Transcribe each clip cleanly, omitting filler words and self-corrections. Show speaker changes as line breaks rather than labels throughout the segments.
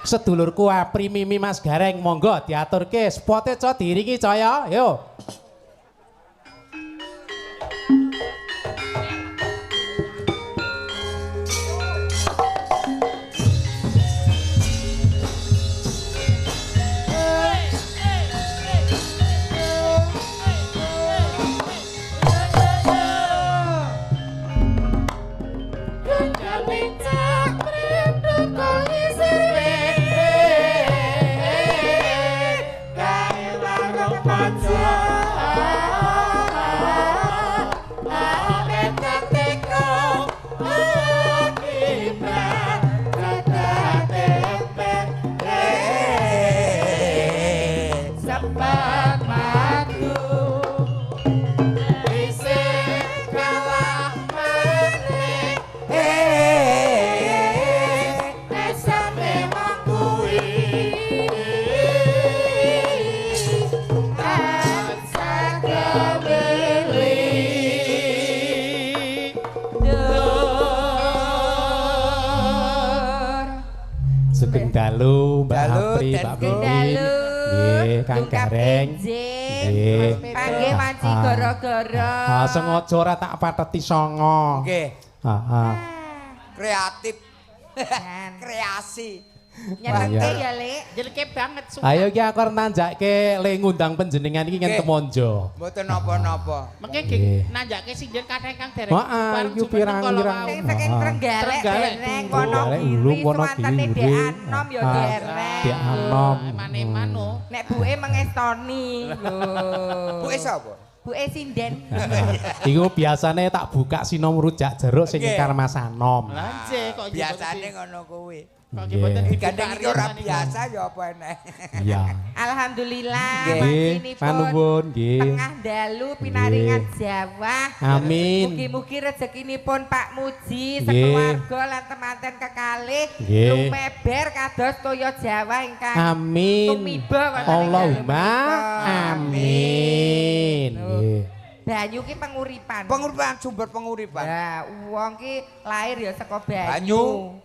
Sedulurku Apri Mimi Mas Gareng monggo diaturke spote co diringi caya yo. Dalu Mbak Apri, Mbak Mimin, nggih Kang Gareng, nggih.
Panggih wanci gara-gara.
Sengaja ora tak pateti songo.
Nggih.
Heeh.
Kreatif. Kreasi.
Nyenengke ya, Lek.
Jeleke banget suka.
Ayo ki aku arep nanjake le ngundang panjenengan iki ngenten monjo.
Mboten napa-napa.
Mengke nanjake sinjen kathah Kang Derek.
Heeh, iki pirang-pirang.
Sing saking Trenggalek dereng kono
Ulung
kiri
kono
sewantene
kiri.
Dek Anom ya dereng.
Dek Anom.
Eman-eman lho.
Nek buke mengestoni lho.
Buke sapa?
Buke sinden.
Iku biasane tak buka sinom rujak jeruk sing karo Mas Anom.
Lah nggih kok
Biasane ngono kuwi.
kok mboten
Digandeng iki ora biasa ya apa eneh.
Iya.
Alhamdulillah
Nggih,
mancinipun
manuwun nggih.
tengah dalu pinaringan Jawa.
Amin.
Mugi-mugi rezekinipun Pak Muji
Nggih.
sekeluarga lan temanten kekalih
Nggih.
lumeber kados toya Jawa ingkang
Amin.
tumiba wonten ing
Allahumma
dalem
amin. Nggih.
Banyu ki penguripan.
Penguripan sumber penguripan.
Nah, wong ki lahir ya saka banyu.
Banyu.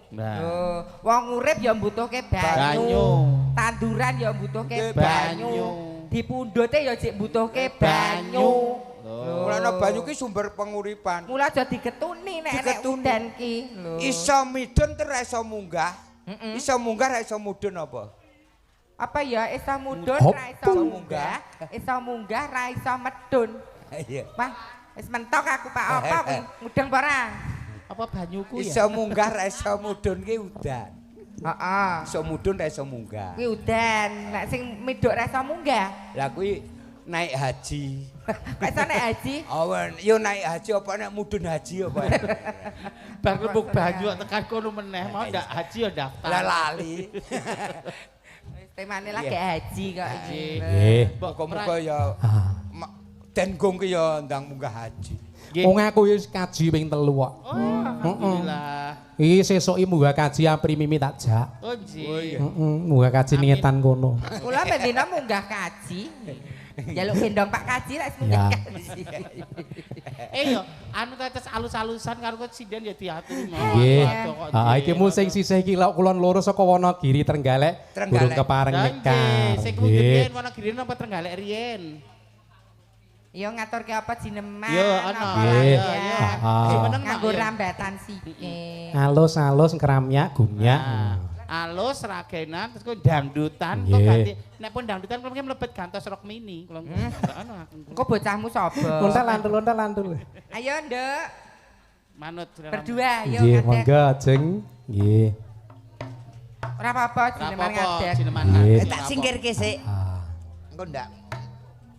Nah.
Loh, wong urip ya mbutuhke banyu.
Banyu.
Tanduran ya mbutuhke
Banyu.
banyu. Dipundhute ya jek mbutuhke banyu.
Mulane banyu ki sumber penguripan.
Mula aja digetuni nek
Digetuni.
udan ki. Lho.
Iso midun ter iso munggah. Iso munggah ra iso mudhun apa?
Apa ya iso mudhun
Hop.
ra iso munggah, iso munggah ra iso medhun.
Iya.
Wah, wis mentok aku Pak apa kuwi mudeng apa ora?
Apa banyuku ya?
Iso munggah ra iso mudhun ki udan.
Heeh.
Iso mudhun ra iso munggah.
Kuwi udan, nek sing midhok ra iso munggah.
Lah kuwi naik haji.
Kok iso nek haji?
Awan, yo naik haji apa nek mudhun haji apa?
Bar rembug banyu tekan kono meneh mau ndak haji ya daftar.
Lah lali.
Wis temane lagi haji kok iki.
Nggih.
Muga-muga ya Denggung ki ya ndang munggah haji.
Wong aku wis kaji ping 3 kok.
Alhamdulillah.
Iki sesuki munggah kaji Apri Mimi tak jak.
Oh nggih.
Heeh, munggah kaji ngetan kono.
Kula bendina munggah kaji. Jaluk gendong Pak Kaji lek munggah
Ya.
kaji.
Yo, anu tetes alus-alusan karo kok sinden ya diatur mau.
Nggih. Heeh, iki mu sing sisih ki kulon loro saka Wonogiri Trenggalek burung kepareng nyekan.
Sing
Nggih.
kudu Wonogiri napa Trenggalek riyen.
Yo ngaturke apa jineman.
Yo ana.
Nggih.
Ya.
Heeh.
Meneng
Nganggo rambatan sike.
Alus-alus keramyak gumyak.
Alus ragenan terus kok dangdutan kok
Nggih.
ganti nek pun dangdutan kula mlebet gantos rock mini kula ngono aku.
Engko bocahmu sapa?
Lontal lantul.
Ayo, Nduk.
Manut
Berdua yo
Nggih,
ngadeg.
monggo ajeng. Nggih.
Ora apa-apa jineman ngadeg.
Jineman
Nggih.
ngadeg.
Tak singkirke sik.
Ah.
Engko ndak.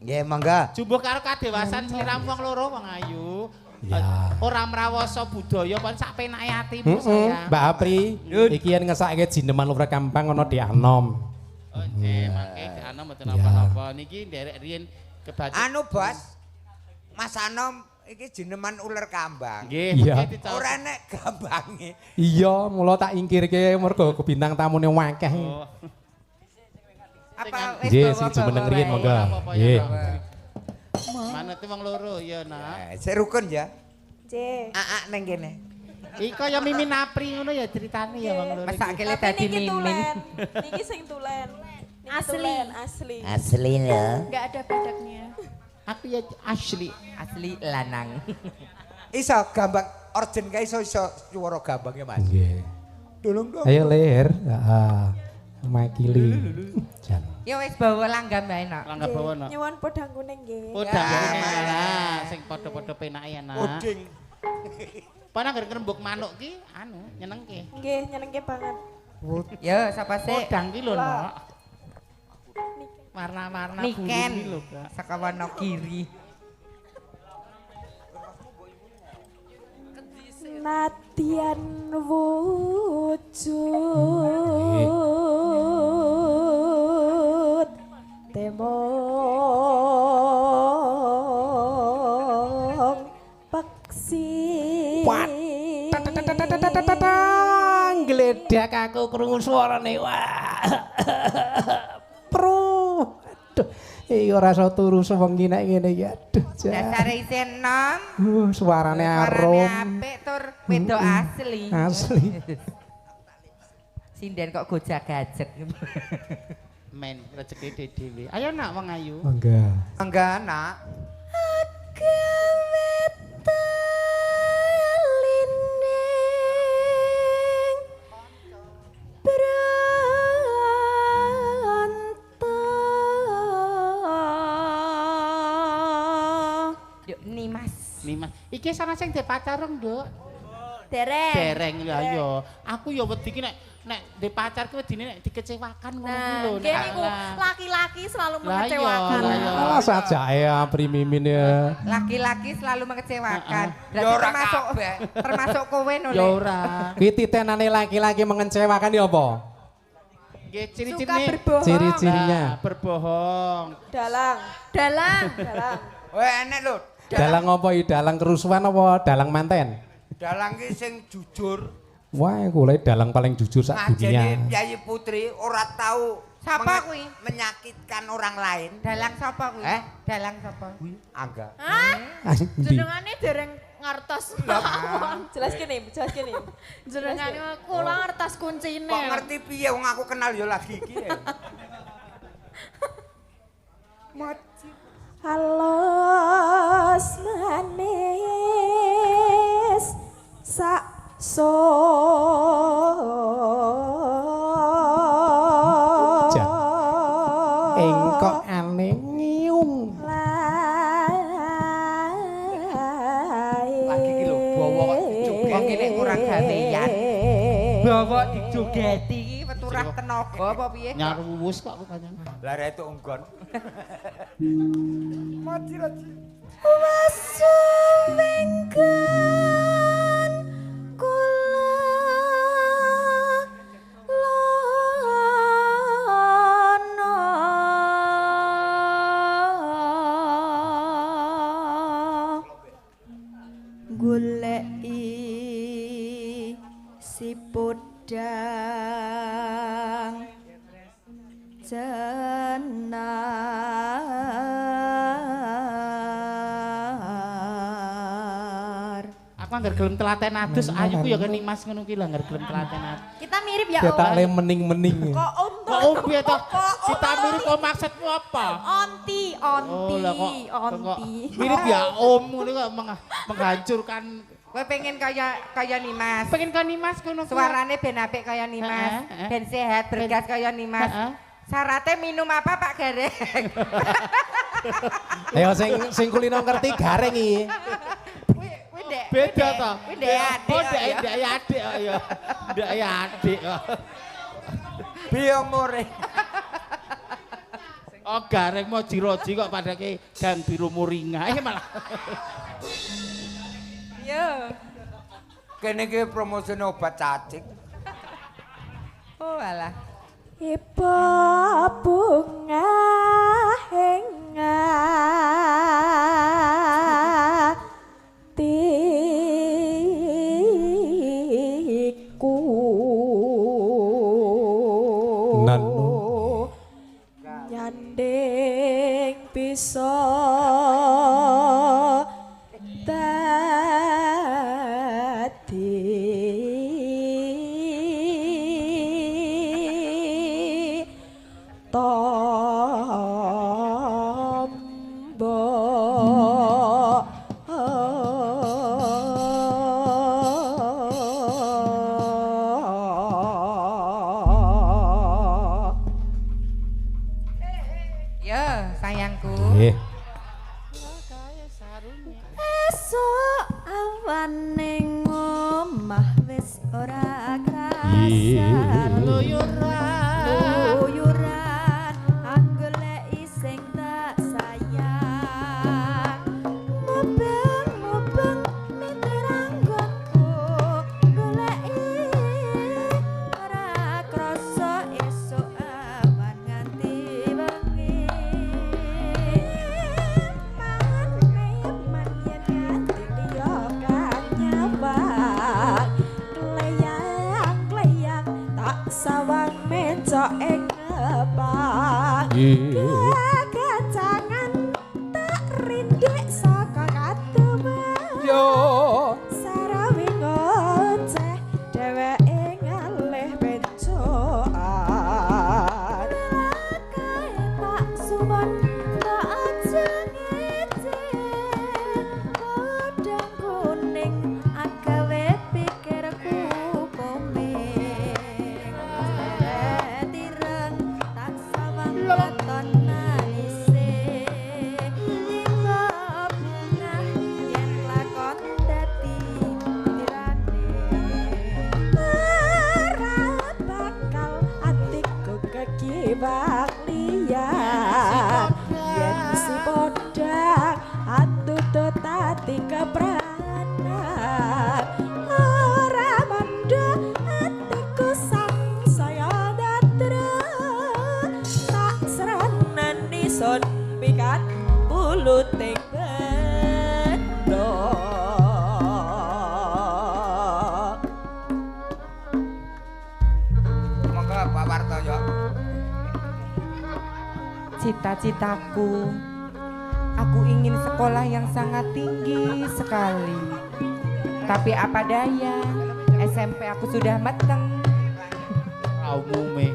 Nggih, monggo.
Jumbuh karo kadewasan sliramu wong loro wong ayu.
Ya.
Ora mrawasa budaya pon sak penake atimu
Heeh,
sayang.
Mbak Apri, iki yen ngesake jineman luwih gampang ana di Anom.
Oh nggih, mangke ana mboten
Ya.
apa-apa. Niki nderek riyen kebaca.
Anu, Bos. Mas Anom iki jineman uler kambang.
Nggih,
Iya.
mangke dicawat.
Ora nek gambange.
Iya, mula tak ingkirke mergo bintang tamune wakeh.
Oh.
Apa
Nggih, sing jumeneng riyen monggo. Nggih.
Manut wong loro ya, Nak.
Sik rukun ya.
C.
Aak neng kene.
Iki kaya Mimin Apri ngono ya ceritane ya Bang Lur.
Masak kele
Tapi
dadi
niki
mimin.
tulen. Niki sing tulen. Niki
Asli.
tulen, asli.
Asli lho.
Enggak ada bedaknya.
Aku ya asli.
Asli lanang.
Iso gambang orjen kae iso swara gambangnya Mas.
Nggih.
Tolong dong.
Ayo leher. Heeh. Makili. Jan.
Ya wis bawa langgam bae nak.
Langga bawono.
Nyuwun podang kuning nggih.
Podang sing padha-padha penake ya nak.
Puding.
Pana ngger ngrembug manuk ki anu nyenengke.
Nggih, nyenengke banget.
Ya sapa sih?
Podang ki lho nak. Warna-warna bulu
Niken.
ki lho, Kak.
Saka Wonogiri.
Nadyan wujud temong peksi
Gledak aku krungu suarane. Wah. Pro. Aduh. Iki ora iso turu sewengi nek ngene iki. Aduh.
Dasare isih enom.
Suarane
Suarane
arum.
apik tur wedok asli.
Asli.
Sinden kok gojag-gajeg.
Men rezeki dhewe. Ayo nak wong ayu.
Enggak.
Enggak, Nak.
Yuk Nimas.
Nimas. Iki sana sing de pacar rong, Nduk.
dereng.
Dereng ya yo. Aku ya wedi ki nek de pacar ki wedine nek dikecewakan ngono ki
Nah,
lho.
nggih niku laki-laki selalu
Lah iya,
mengecewakan.
lah iya.
Alah saja ya Pri Mimin ya.
Laki-laki selalu mengecewakan.
Ya
Berarti
ora
termasuk
kabeh.
termasuk kowe no.
Ya
Le.
ora.
Kuwi titenane laki-laki mengecewakan ya apa?
Nggih
Suka
ciri-cirine
berbohong.
Ciri-cirinya.
Nah, berbohong.
Dalang.
Dalang.
Dalang.
Weh enek lho.
Dalang apa iki? Dalang kerusuhan apa dalang manten?
Dalang ki sing jujur.
Wah, kula dalang paling jujur sak
Ngajeni
dunia.
Yayi Putri ora tahu
Sapa kuwi?
menyakitkan orang lain.
Dalang sapa kuwi?
Eh?
Dalang sapa?
Angga.
Endi?
Jenengane dereng ngertos.
Jelas kene, jelas kene.
Jenengane kula ngertos kuncine.
Kok ngerti piye wong aku kenal ya lagi iki.
Halos manis sak
Jan. Engkok aneh ngiung.
Lagi ki lho bawa kok dijoget.
Wong iki kurang gawean. Bawa dijogeti iki weturah tenaga apa piye?
Nyaruwus kok aku kanjeng.
Lah rek itu unggon. Mati lagi.
Wasuwengken kula lono goleki si podang jenar.
Aku anggar gelem telaten adus ayu ku ya kene Mas ngono ki lho anggar gelem telaten adus.
Kita mirip ya,
Ya tak
Om.
le mening-mening.
Kok
Kok piye to? Kita mirip kok maksudmu apa?
Onti,
Oh lah kok
onti.
mirip ya Om ngono kok menghancurkan.
Kowe pengen kaya Nimas.
Pengen kan Mas ngono ku.
Suarane ben apik kaya Nimas,
Heeh,
ben sehat bergas kaya Nimas.
Heeh.
Syaratnya minum apa Pak Gareng?
Ayo sing kulino ngerti gareng iki.
Kuwi ndek.
Beda to.
Kuwi ndek adik.
Oh,
kok ya.
ndek ya adik kok ya. Ndek ya adik kok.
Piye umure?
Oh, gareng mau jiroji kok padake dan biru muringa. Malah.
Yo.
Kene ki promosine obat cacing.
Oh alah.
Iba bunga henga tiku
Nanu.
nyanding bisa dadi tombo
Ya, sayangku.
Nggih.
Esuk awan ning omah wis ora
Iya.
krasa.
Luyuran.
Luyuran aku goleki sing tak sayang. Mubeng miteranggonku goleki ora krasa esuk awan nganti wengi.
man yen nganti liya kanyabang kleyang tak sawang mencok ing ngepang kegancangan tak rindik saka katuwang
Yo.
sarawi ngoceh dheweke ngalih bencokan
Kae tak suwon tak aja ngece. Kodang kuning agawe pikirku komeng. Tireng tak sawang katon nangise. Lima bunga yen lakon dadi tirane.
ora bakal atiku kekiwang liyan yen si podang atutut ati kepranan ora mandha atiku sang saya datra tak seranani son pikat puluting bendo
Monggo Pak Wartoyo.
Cita-citaku, aku ingin sekolah yang sangat tinggi sekali. Tapi apa daya, SMP aku sudah mateng.
Umume.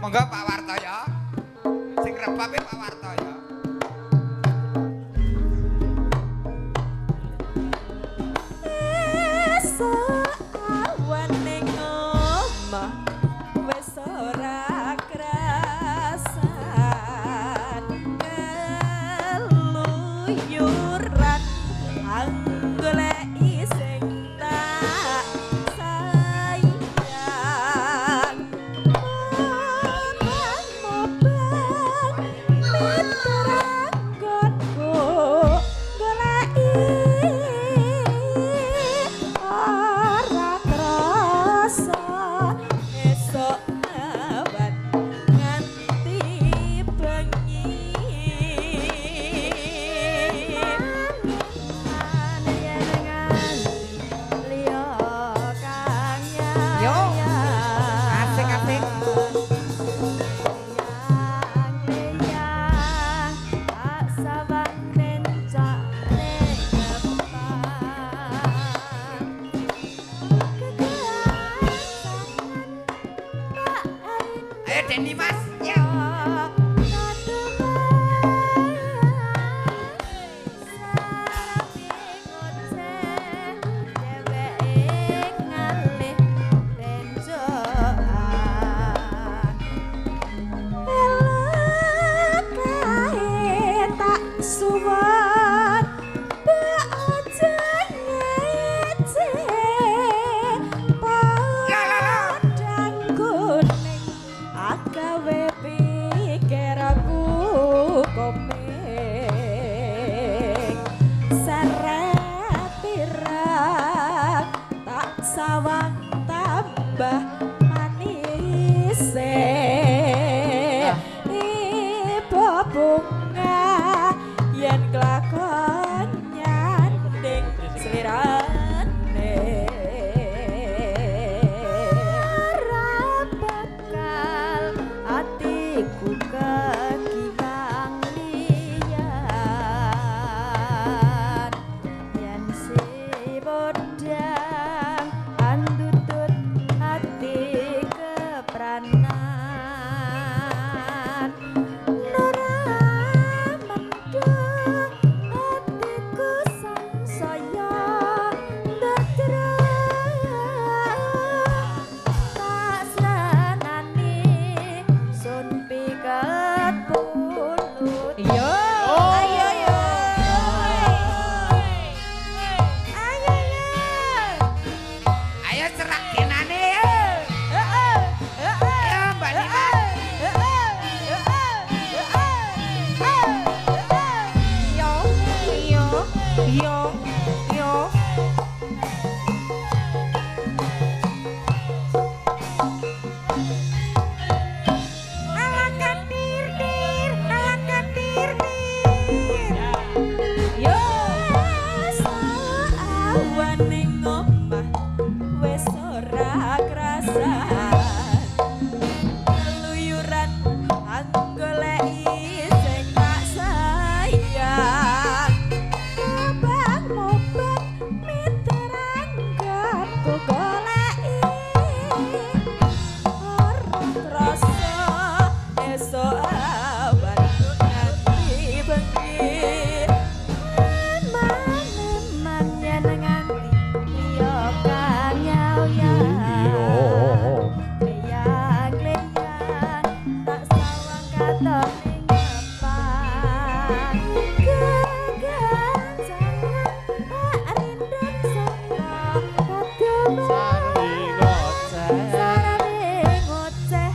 Monggo Pak Wartoyo. Sing repape Pak Wartoyo.
esuk awan ning omah wis ora krasan keluyuran anggoleki sing tak sayang mobang mitranggonku goleki ora krasa esuk awan nganti bengi
Yo, asik-asik.
Ayo Denny Mas. Ya.
Suwan aja ngece padang kuning agawe pikir
esok awan nganti bengi man yen nganti yo kang nyau-nyau leyang tak sawang katon ning ngepang geganjangan tak rindang saka
Sari ngoceh.
sarane ngoceh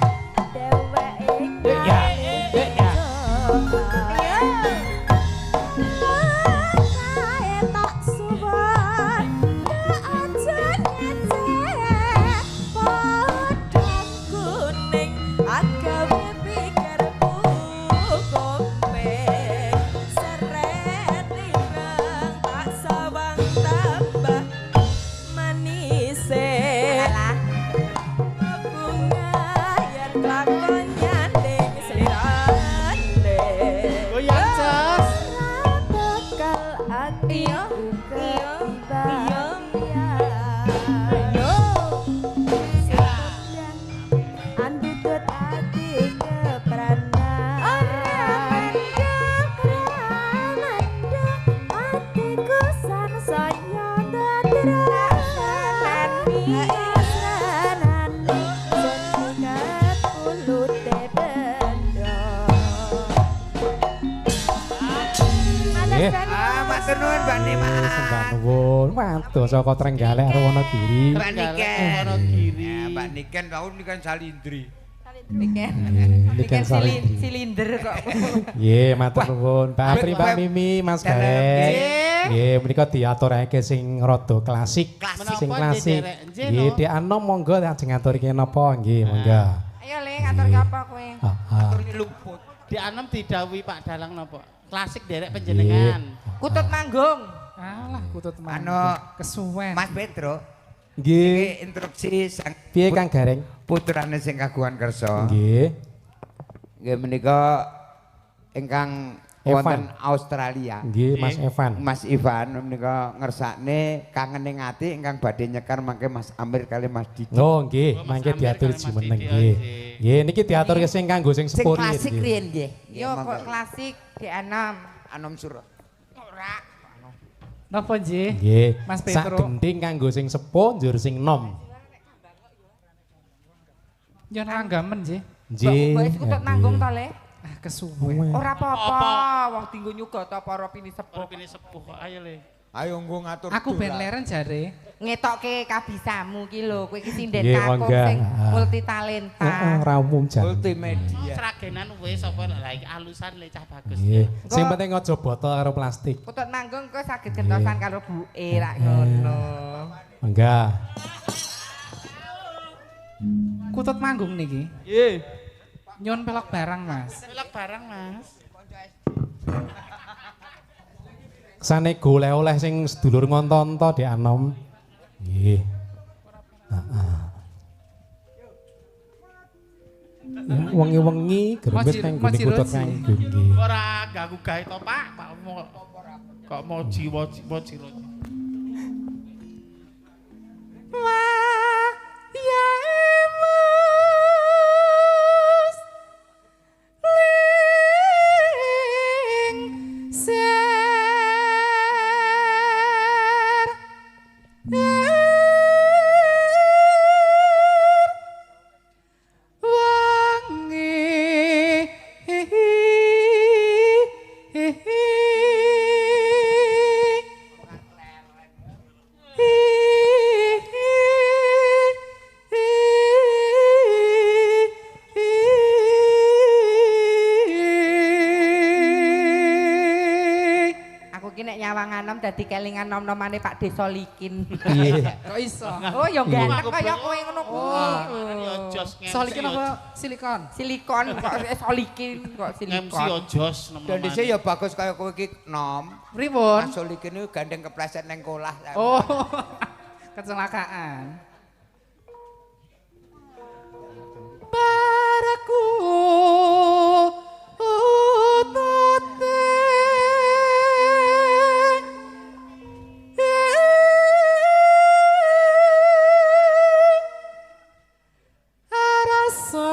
dheweke
Ya, ya.
tak suwan aja ngeceh padha kuning agawe pikirku kompe seret timbang tak sawang tambah manise bunga yen lakon nyanding slirane
Goyang jos.
bakal atiku ketiban yo sedang andutut ati kepranan atiku sansaya ndadranan asranane setikat ulute bendo
Nggih.
Matur nuwun Mbak Niman.
Sembah nuwun. Waduh saka Trenggalek karo Wonogiri.
Mbak Niken.
Wonogiri.
Ya, Mbak Niken tahun nikan Salindri.
Nggih, Niken Salindri.
Silinder kok.
Nggih, matur nuwun. Mbak Apri, Mbak Mimi, Mas
Dalam,
Garek.
nggih.
Nggih, menika diaturake sing rada klasik. Sing
Menapa,
klasik.
Nderek? Nggih,
Nggih,
no.
Dek Anom monggo lajeng ngaturke napa? Nggih, monggo.
Ayo Le ngatur apa kowe?
Heeh.
Luput.
Di Anom didhawuhi Pak Dalang napa? Klasik derek panjenengan.
Kutut manggung.
Alah kutut
Anu
kesuwen.
Mas Petro,
Nggih.
iki instruksi sang
Piye Kang Gareng?
putrane sing kagungan kersa.
Nggih.
Nggih menika ingkang
Evan.
wonten Australia.
Nggih, Mas Evan.
Mas Ivan menika ngersakne kangening ati ingkang badhe nyekar mangke Mas Amir kali Mas Didi.
Oh, nggih,
Oh, Mas
mangke
Amir
diatur
kali Mas
jumeneng
Didi,
nggih.
nggih.
Nggih, niki diaturke sing kanggo sing
Sing
sepur
klasik
nggih.
riyen nggih.
Yo kok klasik di Anam.
Anom Suro.
Ora.
Napa nggih?
Nggih.
Mas
Sak
Petro.
gending kanggo sing sepuh, njur sing nom.
Yo nanggamen nggih.
Nggih.
Wis kutut manggung to Le.
Ah kesuwen.
Ora apa-apa, wong dinggo nyuga ta para pini sepuh.
Ora pilih sepuh kok ayo Le.
Ayo nggo ngatur.
Aku ben leren jare.
Ngetokke kabisamu ki lho, kowe iki sinden
Nggih,
kakung
monggo.
sing
Ah.
multi talenta.
Heeh, ora umum jan.
Multimedia.
Seragenan wis apa lah iki alusan Le cah bagus.
Nggih. Sing penting aja botol karo plastik.
Kutut manggung kowe saged gentosan karo buke rak ngono.
Enggak.
Kutut manggung niki.
Nggih.
Nyun pelok barang, Mas.
Pelak barang Mas.
Kesane golek oleh sing sedulur ngonton-to Dek Anom. Nggih. Heeh. Ya, wengi-wengi grembet kang gone kutut
Moji-moji.
nganggung nggih.
Ora ganggu gawe to Pak. Pak kok mau jiwa jiwa.
Wah, ya Nyawang dadi kelingan nom-nomane Pak Desolikin.
Iya.
Kok iso?
Oh ya ganteng kaya kowe ngono kuwi.
Yo jos ngemsi.
Solikin apa silikon?
Silikon kok Solikin kok
Ngemsi
silikon.
yo jos nom-noman.
Dan dhisik ya bagus kaya kowe iki nom.
Pripun?
Mas Solikin niku gandeng kepleset neng kolah.
Oh. Kecelakaan.
Baraku rasa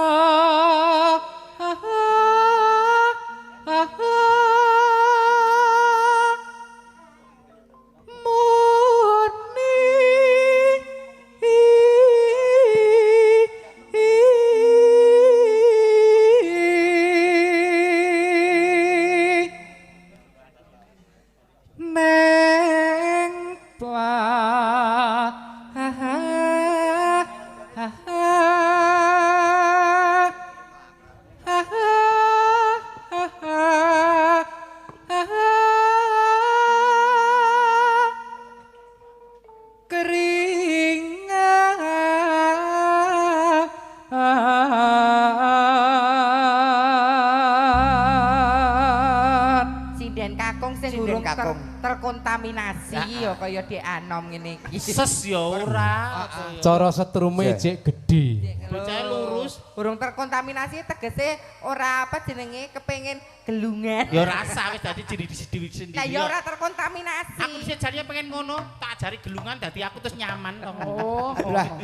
sing
Sinden
urung
kakung.
terkontaminasi ya kaya Dek Anom ngene iki.
Ses ya ora.
Cara setrume jek gede.
Bocah lurus.
Urung terkontaminasi tegese ora apa jenenge kepengin gelungan.
Ya rasa wis dadi diri sendiri.
Lah ya ora terkontaminasi.
Aku dhisik jarinya pengen ngono, tak ajari gelungan dadi aku terus nyaman to.
Oh.
Lah,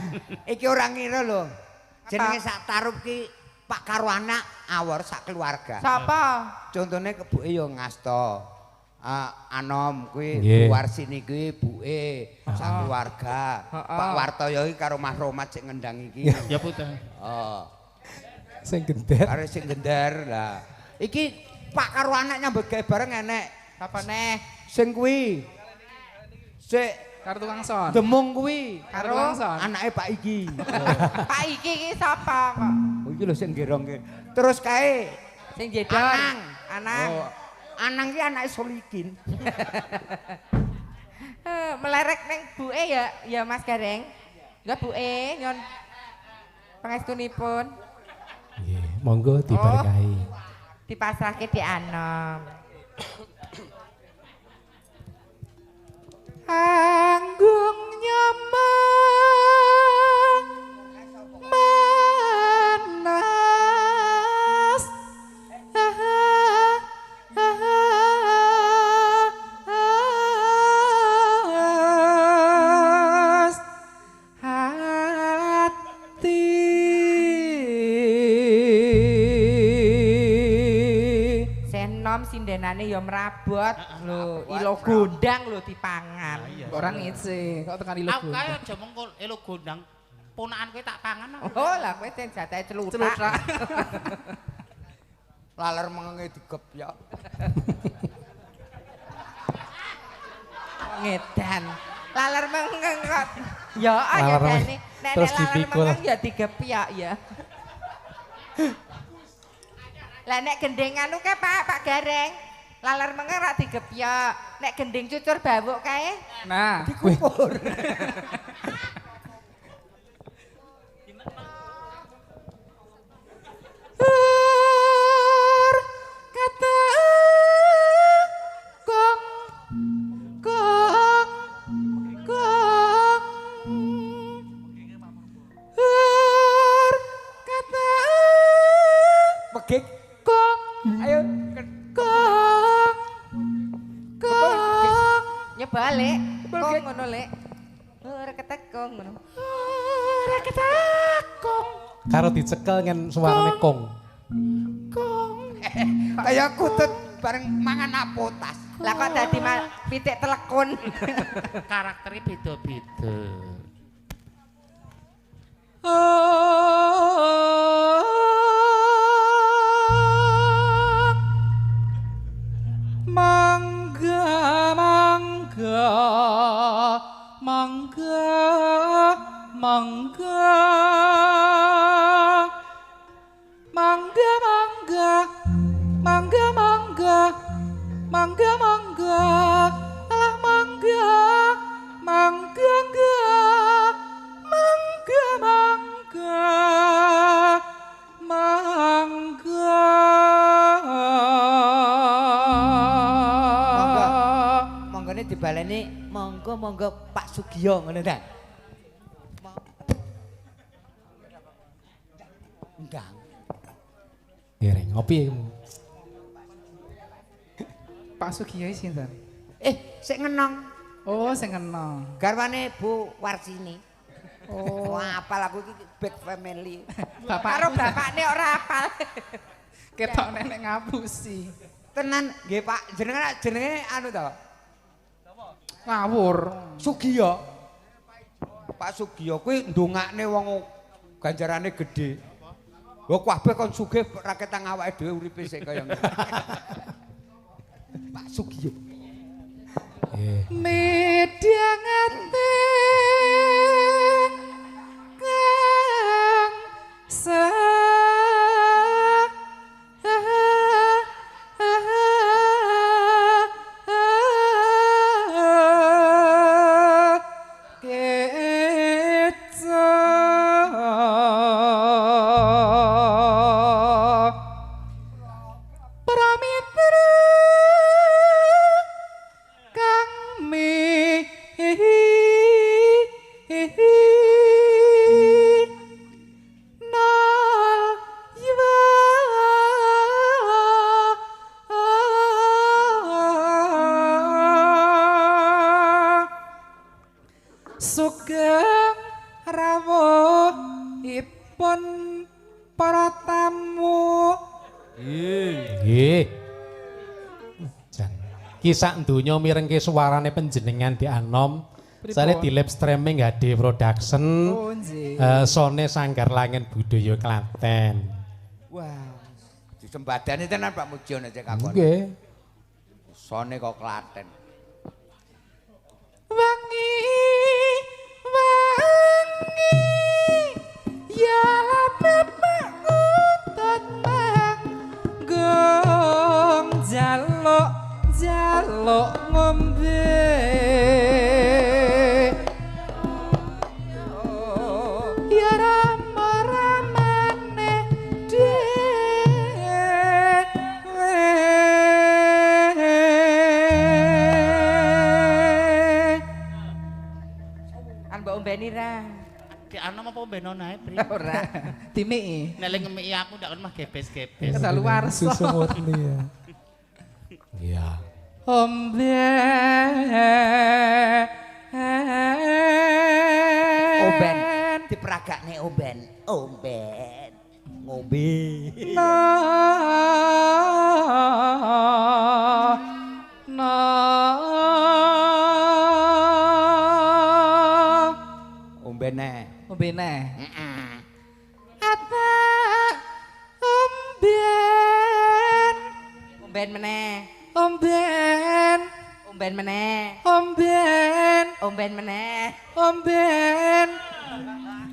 iki ora ngira lho. Jenenge sak tarup ki Pak karo anak awor sak keluarga.
Sapa?
Contone kebuke ya ngasta. Anom kuwi
Nggih.
Warsini kuwi buke sak keluarga. Pak Wartoyo iki karo Mas Romat sing ngendang iki.
Ya putra.
Oh,
Sing gender.
karo sing gender lah. Iki Pak karo anak nyambut gawe bareng enek.
Sapa neh?
Sing kuwi. Sik
Karo tukang son.
demung kuwi
Karo tukang son.
anake Pak Iki.
Pak iki sapa kok?
Oh iki lho sing gerongke. Terus kae
Sing jedor. Anang.
Oh, Anang ki anake Solikin.
Melerek neng buke ya Mas Gareng. Ya buke nyon pangestunipun
Nggih, monggo diberkahi.
dipasrahke Dek Anom. Anggung nyamang manas hati senom sindenane ya merabot lho ilo gondang lho dipangan.
Orang ngece, kok tekan ilo
Aku kae aja mengko elo gondang. Ponakan kowe tak pangan.
Oh lah kowe sing jatahe celutak.
Celutak.
Laler mengenge digebyok.
Ngedan. Laler mengeng kok. Ya ayo
Laler mengeng.
jane nek
Terus
laler
dipikul.
mengeng ya digepyak ya. Lah nek gendeng anu ke Pak Gareng. Laler mengeng rak digepyak. Nek gending cucur bawuk kae
Nah,
Dikubur.
kata gong gong gong kata
Pegik.
gong
Ayo.
gong gong nyoba lek gong ngono lek ora ketek gong ngono ora ketek gong
Karo dicekel ngen suarane kong.
Kayak kutut bareng mangan apotas.
lah kok dadi pitik telekun
Karakternya beda-beda.
mangga mangga mangga mangga mangga mangga mangga mangga mangga mangga alah mangga mangga mangga mangga mangga
Monggone dibaleni monggo Pak Sugiyo ngono ta. Ndang.
Nggih, ngopi.
Pak Sugiyo sinten?
Sik ngenong
Oh, sing kena.
garwane Bu Warsini.
Oh,
Wah, apal aku iki big family.
karo
bapak
bapakne ora apal
ketok nenek ngapusi.
Tenan nggih Pak, jenenge anu to.
Ngawur.
Sugiyo. Pak Sugiyo kuwi ndongakne wong ganjarane gedhe. Wah kabeh kon sugih raketang awake dhewe uripe sik kaya ngono. Pak Sugiyo.
Nggih.
media nganting kang
Sugeng rawuhipun para tamu.
Nggih. Jan. Ki sak donya mirengke suarane panjenengan di Anom. Sare di live streaming HD Production.
Oh nggih.
Sone Sanggar Langit Budaya Klaten.
Wah, disembadani tenan Pak Mujiono cek kakon.
Nggih.
Sone kok Klaten.
Wangi wangi ya bapak utut gong jaluk jaluk ngombe ya rama-ramane
Kan mbok ombeni ra.
Di Anom apa mbeno nae, Pri?
ora dimiki
Nek le ngemiki aku ndak kan mah gebes-gebes.
kedaluwarsa.
Susu murni ya. Iya.
Oben, diperagakne oben. Oben. Ngombe. Ombene.
Ombene.
Heeh.
Apa omben
Omben meneh.
omben
Omben meneh.
omben
Omben meneh.
omben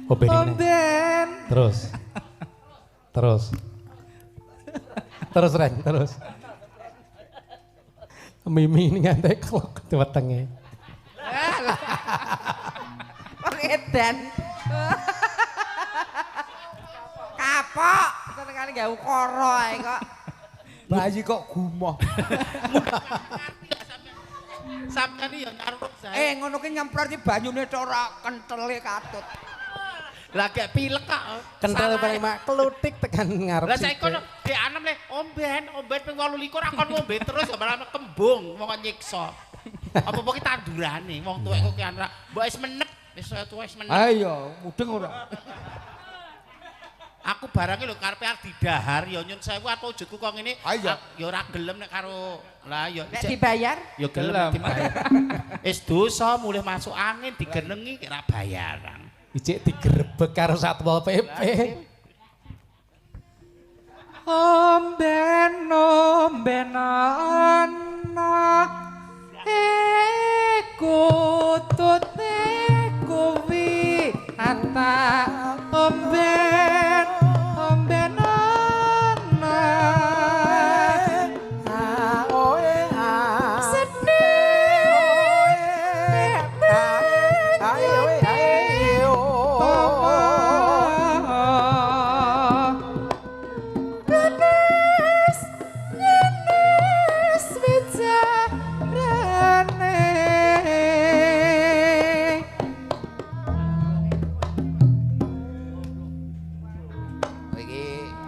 Oben ini.
omben
Terus. Terus. Terus Ren, terus. Mimi ini ngantek klok di wetenge.
Wong edan. Kapok. Senengane gak ukara ae kok.
Bayi kok gumoh.
Sampeyan ya ngarep saya.
Ngono ki nyemprot ki banyune tok ora kentele katut.
Lah gek pilek kok.
Kental paling mak kelutik tekan ngarep.
Lah saiki kono di Anom le omben ping 28 akon ngombe terus ya malah kembung wong nyiksa. Apa-apa ki tandurane wong tuwek kok ki anak. Mbok wis menep wis tuwek wis menep.
Ayo, mudeng ora.
Aku barangnya lho karepe arep didahar ya nyun sewu apa wujudku kok ngene.
Ayo.
Ya ora gelem nek karo lah ya
Nek dibayar
ya gelem dibayar. Wis dosa mulih masuk angin digenengi kira bayaran.
Ijik digerebek karo Satpol PP.
omben omben ana kutute kuwi ata omben omben ana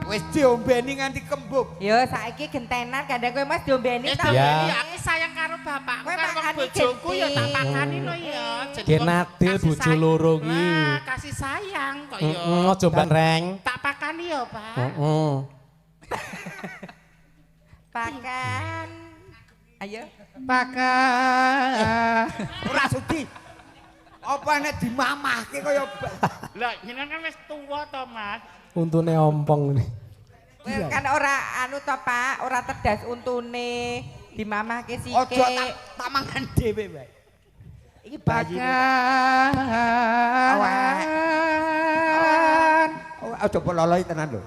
Wis diombeni nganti kembung.
yo saiki gentenan kadang kowe Mas diombeni ta.
Ya.
Aku sayang karo bapakku
Kowe
karo wong
makani
bojoku ya tak
genti.
pakani lho ya. Jadi
Ki
wong
nadil
kasih
bojo
sayang.
loro ki.
Wah, kasih sayang kok ya.
Aja ban reng.
Tak pakani ya, Pak.
Heeh.
Pakan. Ayo.
pakan
Ora sudi. Apa nek dimamahke kaya
Lah jenengan wis tuwa to, Mas.
Untune ompong nih.
Kowe kan ora anu to, Pak, ora tedas untune, dimamahke sike.
aja tak mangan dhewe wae. Iki bayi.
pakan
Aja pololoi tenan lho.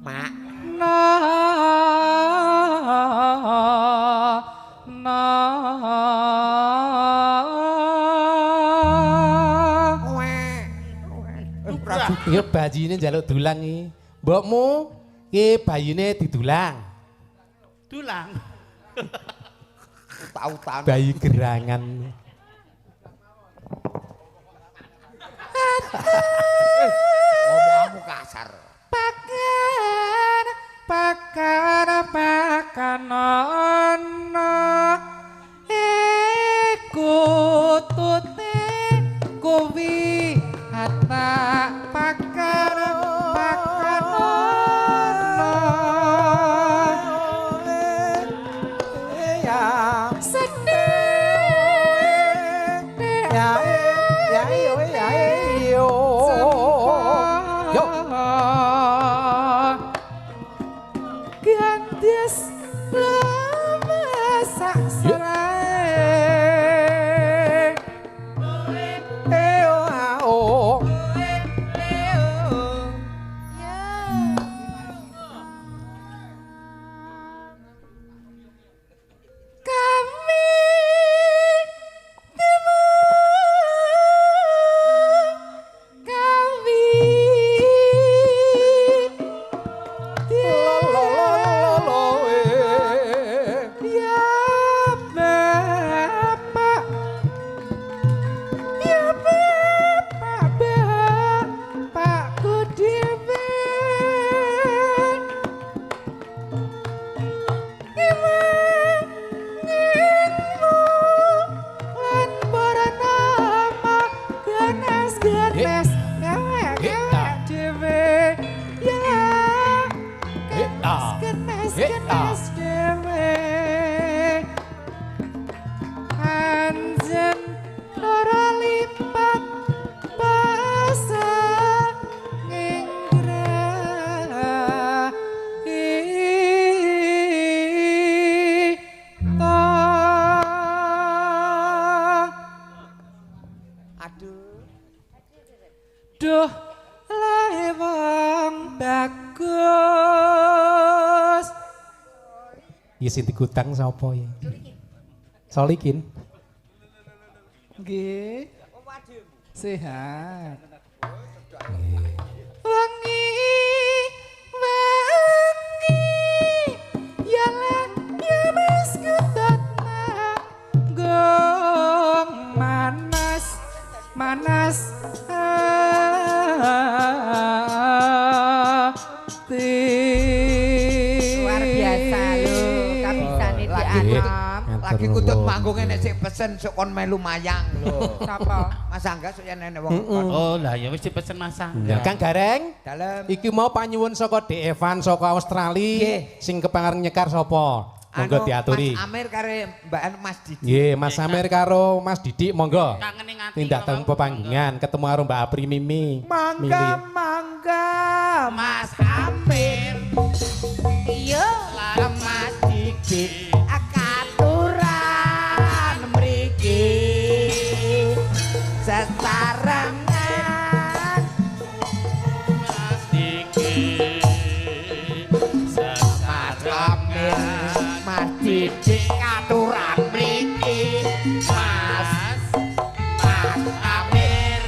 Mak,
na na
Iya bajine njaluk dulang iki. Mbokmu ki bayine didulang.
Dulang.
tautan.
Bayi gerangan.
Ngomongmu kasar.
pakan pakan pakan ana iku tute Genes dewe anjen loro lipat basa nginggra Duh lewang bagus.
Iki sing digutang sapa ya? Solikin.
Nggih. Sehat.
Nggih.
Wangi ya lah ya mas kutatna gong manas
Luar biasa lho, kabisane dianom.
Lagi kutut manggung nek sik pesen sok kon melu mayang lho.
Sapa?
Mas Angga sok yen enek wong kon.
Oh lah ya wis dipesen masang.
Ya Kang Gareng.
Dalem.
Iki mau panyuwun saka De Evan saka Australia. Sing kepengen nyekar sapa? Monggo diaturi.
Mas Amir kare Mbak Mas Didi.
Nggih, Mas Amir karo Mas Didik monggo.
Kangen ning ati.
Tindak teng pepanggungan ketemu karo Mbak Apri Mimi.
mangga
Mas Amir.
Iya,
Mas Didi.
akaturan mriki sesarengan
Mas Didi.
Mas Amir, Mas Didik katuran mriki
Mas Amir.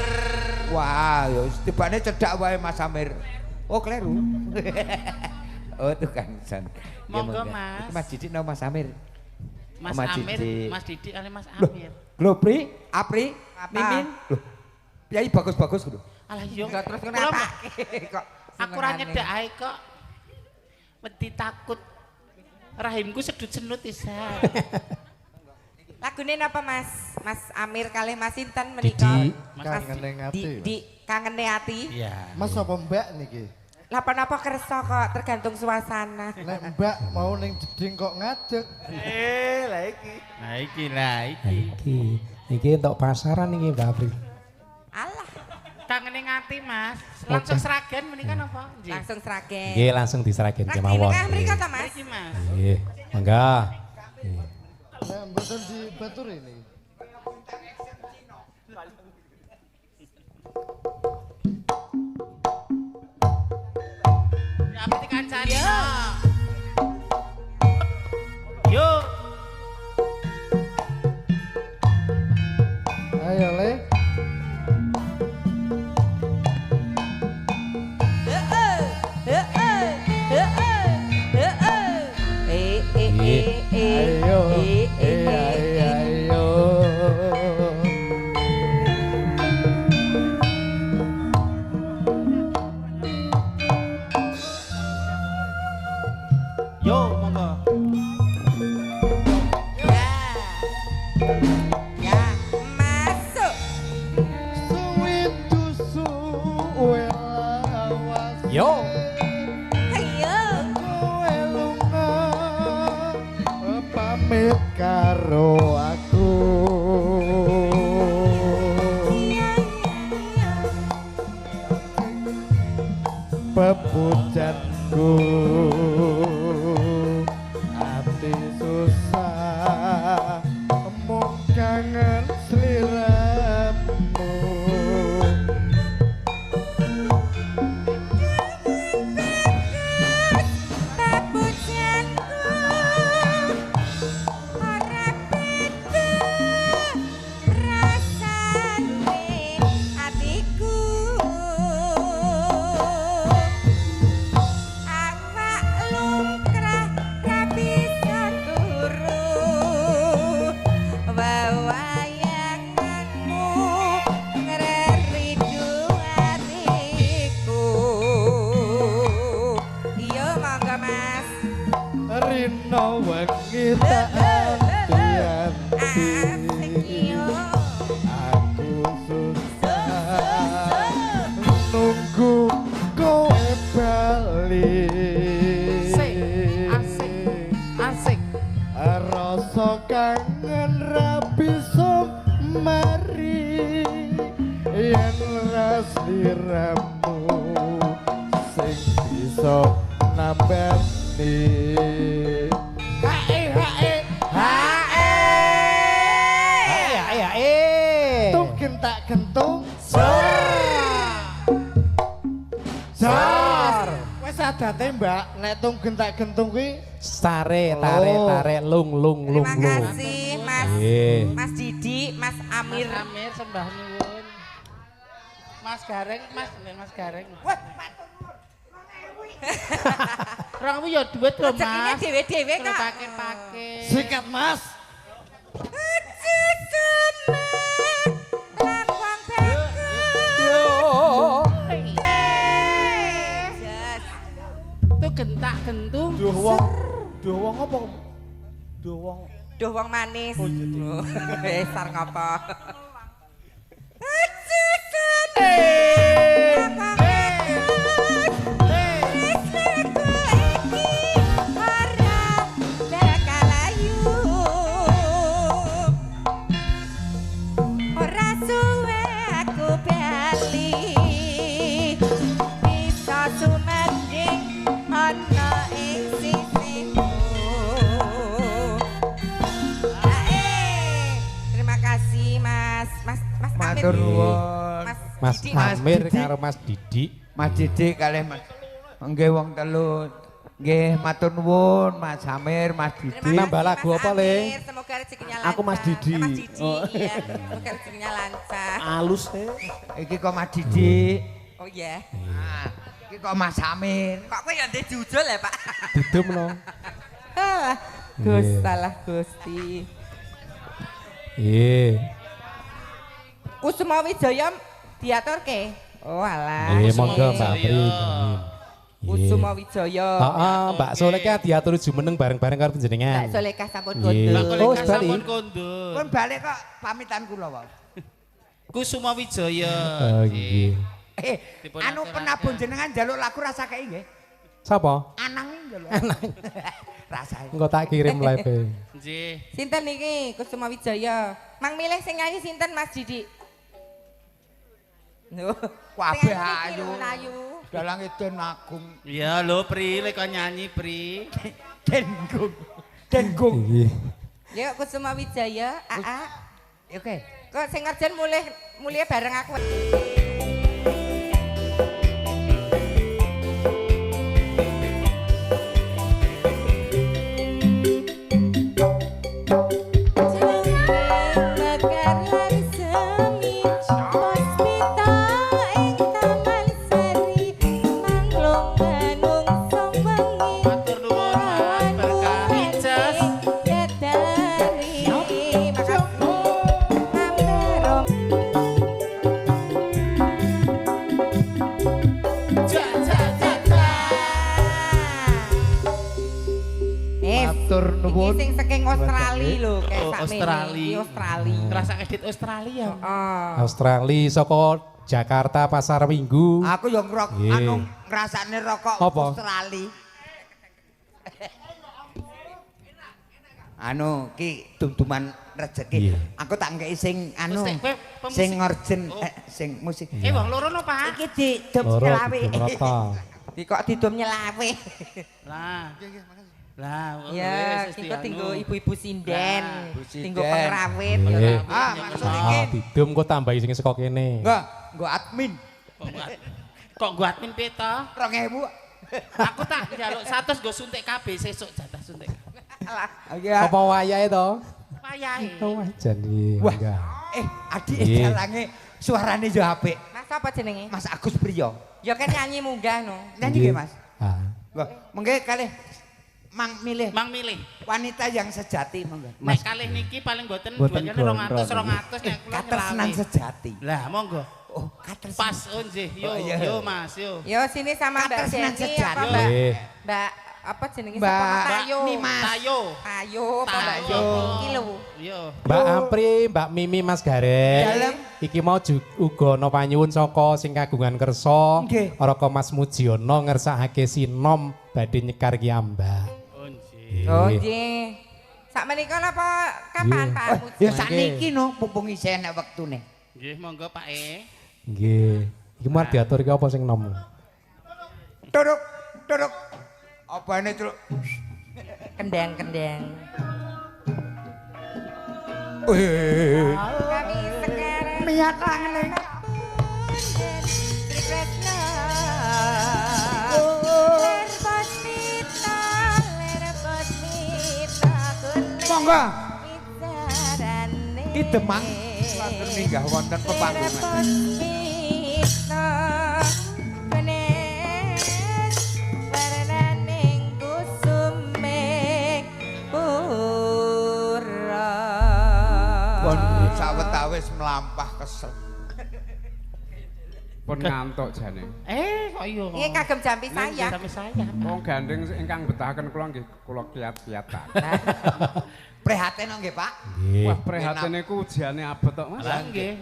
Wah, ya tibane cedak wae Mas Amir. Oh, kleru. Oh, tuh kan San. Ya,
Monggo,
monggo.
Mas.
Iki Mas Didi no Mas Amir.
Mas
Mas
Amir,
Didi.
Mas Didi ale Mas Amir.
Globri, Apri, Mimin. Loh. Piye bagus-bagus lho.
Alah yo.
Enggak terus
Kula
kenapa? Kok
aku ra nyedhak ae kok. Wedi takut. Rahimku sedut-senut isa.
Lagune napa Mas? Mas Amir kalih Mas Sinten menika?
Didi.
Mas
Kangene ati.
Di kangene ati.
Iya.
Mas apa mbak niki?
Lapa napa kersa kok tergantung suasana.
Nek mbak mau ning jeding kok ngadeg.
Lah iki.
Iki entuk pasaran iki Mbak Apri.
Alah,
Kangen ngati Mas. Langsung seragen menika napa? Nggih.
langsung sragen.
Nggih, langsung diseragen
Ragene
kemawon.
kah mriko ta Mas?
Iki Mas.
Nggih, monggo.
Nek mboten dibatur ini.
Ya apa dikancani? Yo.
Ayo le. Ayo. Ayo.
Yo, monggo.
Ya, masuk.
Suwidu suwe lawas.
Yo.
Ayo.
Kowe lunga pamit karo aku. Pepujanku ati susah mung kangen sliramu.
Papujanku ora beda rasane atiku. Awak lumrah ra bisa turu wewayanganmu ngeridu atiku. Iya monggo Mas.
Rino wengi tak
Asik
anti-anti.
yo.
Aku susah nunggu kowe bali. nambani tung gentak gentung Sar. Wes adate, Mbak, nek tung gentak gentung kuwi
Sare, tare, lung.
Terima kasih Mas
Nggih.
Mas Didi, Mas Amir.
Amir sembah nyuwun. Mas Gareng, Mas Gareng.
Wah,
Rong kuwi ya duit lho,
rezekinya
Mas.
dhewe-dhewe
Kalau
kok.
pakai.
sikat, Mas.
Tuh gentak gentung.
Duh wong apa? Duh wong.
Duh wong manis. Sar ngapa? Terima kasih Mas Amir.
Matur nuwun.
Mas
Didi, Mas
Amir
Didi.
karo Mas Didi.
Mas Didi kalih Mas. Nggih wong telu. Nggih matur nuwun Mas Amir, Mas Didi.
Terima
Nambah
kasih,
lagu
Mas
apa, Le?
Amir. Semoga rezekinya lancar.
Aku Mas Didi.
Mas Didi,
Oh.
iya. Semoga rezekinya lancar.
Alus
Iki kok Mas Didi.
Oh iya.
Nah, iki kok Mas Amir.
Kok kowe ya ndek jujul ya, Pak?
Didum no.
Alah, Gus, salah Gusti.
Iya.
Kusuma Wijaya diaturke. Oh alah.
Iya, monggo Mbak
Wijaya.
Pri.
Kusuma Wijaya.
Heeh, Mbak Soleka diatur jumeneng bareng-bareng karo panjenengan.
Mbak Soleka sampun
Iya.
kondur.
Mbak
Oh,
Koleka
sebalik.
sampun kondur.
Pun balik kok pamitan kula wae.
Kusuma Wijaya.
Oh, nggih.
Anu
Dipun aturaken.
penabun jenengan njaluk laku rasa kei nggih.
Sapa?
Anang njaluk. Rasane.
Engko tak kirim live.
Nggih.
Sinten niki Kusuma Wijaya? Mang milih sing nyanyi sinten Mas Didi? Lho,
Kabeh
sing nyanyi iki
ayu.
lho, ayu.
Dalang itu nagung.
Ya lho Pri, lek kok nyanyi Pri.
Denggung. Denggung.
Iya.
Yuk Kusuma Wijaya, Aa.
Oke.
Kok sing ngerjen mulih bareng aku.
Matur nuwun Mas berkah Ices.
Matur
Iki
nuwun.
sing saking Australia lho, kayak
Oh,
sakmene.
Australia.
Iki Australia.
Ngerasa edit Australia.
Oh.
Australia saka Jakarta Pasar Minggu.
Aku yo ngrok
Iya.
anu ngrasakne rokok
Apa?
Australia. Anu ki dum-duman rezeki.
Iya.
Aku tak ngeki sing anu
Musik, kowe pemusik.
sing ngorjen
Oh.
sing musik.
Wong loro no, Pak?
Iki didum
Loro
nyelawe.
didum rata.
Di kok didum nyelawe.
Lah. Lah,
Ya,
wis,
kita
anu.
tinggal ibu-ibu sinden,
Nah, ibu sinden.
tinggal pengrawit.
Iya.
Ah, maksud iki
Ah, didum kok tambahi sing saka kene.
enggak, nggo admin
Kok gua admin peta?
2000.
Aku tak njaluk 100 go suntik kabeh sesuk jatah suntik.
Alah,
Ya.
Apa wayahe to?
Payahe.
Oh, wajan iki.
Wah.
Enggak.
Adik
Iya.
jalange suarane yo apik.
Mas apa jenenge?
Mas Agus Priyo.
Ya kan nyanyi munggah no.
Nyanyi nggih, Mas?
Ah.
Wah, mengke kalih Mang milih
Mang milih.
wanita yang sejati monggo.
Nek kalih niki paling boten
Boten
duitane
gondrong.
200 nek kula
Katresnan
nyelawi.
sejati.
Lah, monggo.
Oh, katresnan.
Pas oh nggih. Yo,
Oh, iya.
yo Mas, yo.
Yo sini sama Mbak
Katresnan
Jenny
sejati.
apa Mbak?
Nggih.
Mbak apa jenenge
Mbak
sapa Tayo?
Mimas.
Tayo.
Tayo apa Mbak
Tayo.
Jenny iki lho.
Yo.
Mbak Apri, Mbak Mimi, Mas Gareng.
Dalem.
Iki mau uga ana panyuwun saka sing kagungan kersa.
Nggih.
Raka Mas Mujiono ngersakake sinom badhe nyekar ki Mbak.
Oh nggih.
Oh nggih. Sak menika napa kapan
Iya.
Pak?
Wah, ya
Mangke.
sakniki no mumpung isih enek wektune.
Nggih, monggo Pak E.
Nggih. Iki mau diatur iki apa sing nom?
Turuk, turuk. Apane, Truk?
Kendang-kendang.
Wih.
Kami sekarang
Miat angling.
Trisno.
Monggo.
Bicarane.
Ki Demang lanten minggah wonten pepanggungan. Pun sawetawis melampah kesel.
Pun ngantuk jane.
Kok iya.
Ini kagem jampi saya.
Sampai saya.
Wong gandeng ingkang betahaken kula nggih kula kiyat-kiyatan.
Prihatin nggih, Pak.
Nggih.
Wah, prihatin niku ujiane abot tok, Mas.
Lah nggih.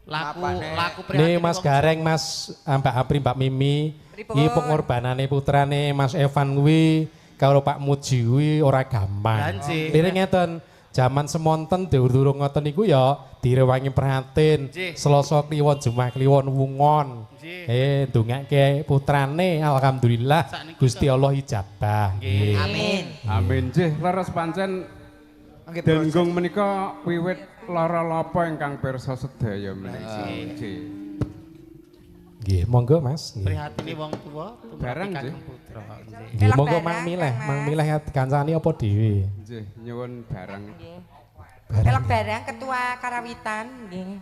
Laku
Apane?
prihatin.
Nih Mas
wong
Gareng, Mas Mbak Apri, Mbak Mimi, iki pengorbanane putrane Mas Evan kuwi karo Pak Muji kuwi ora gampang.
Janji.
Lire ngeten, jaman semonten durung ngoten niku ya direwangi prihatin.
Nggih.
Selasa kliwon, Jumat kliwon wungon.
Nggih.
Ndongake putrane alhamdulillah
Sakniki
Gusti Allah ijabah. Nggih.
Amin.
Amin nggih, leres pancen
Nggih,
Denggung menika wiwit lara lapa ingkang pirsa sedaya menika. Nggih.
Nggih, monggo Mas. Nggih.
Prihatine wong tuwa
Bareng,
tumrap
nggih.
Kakang putra. Nggih.
Nggih, monggo
Barang,
Mang Mileh,
Kang
Mang
Mas.
Mileh kancane apa dhewe?
Nggih, nyuwun bareng.
Pelok barang ketua karawitan nggih.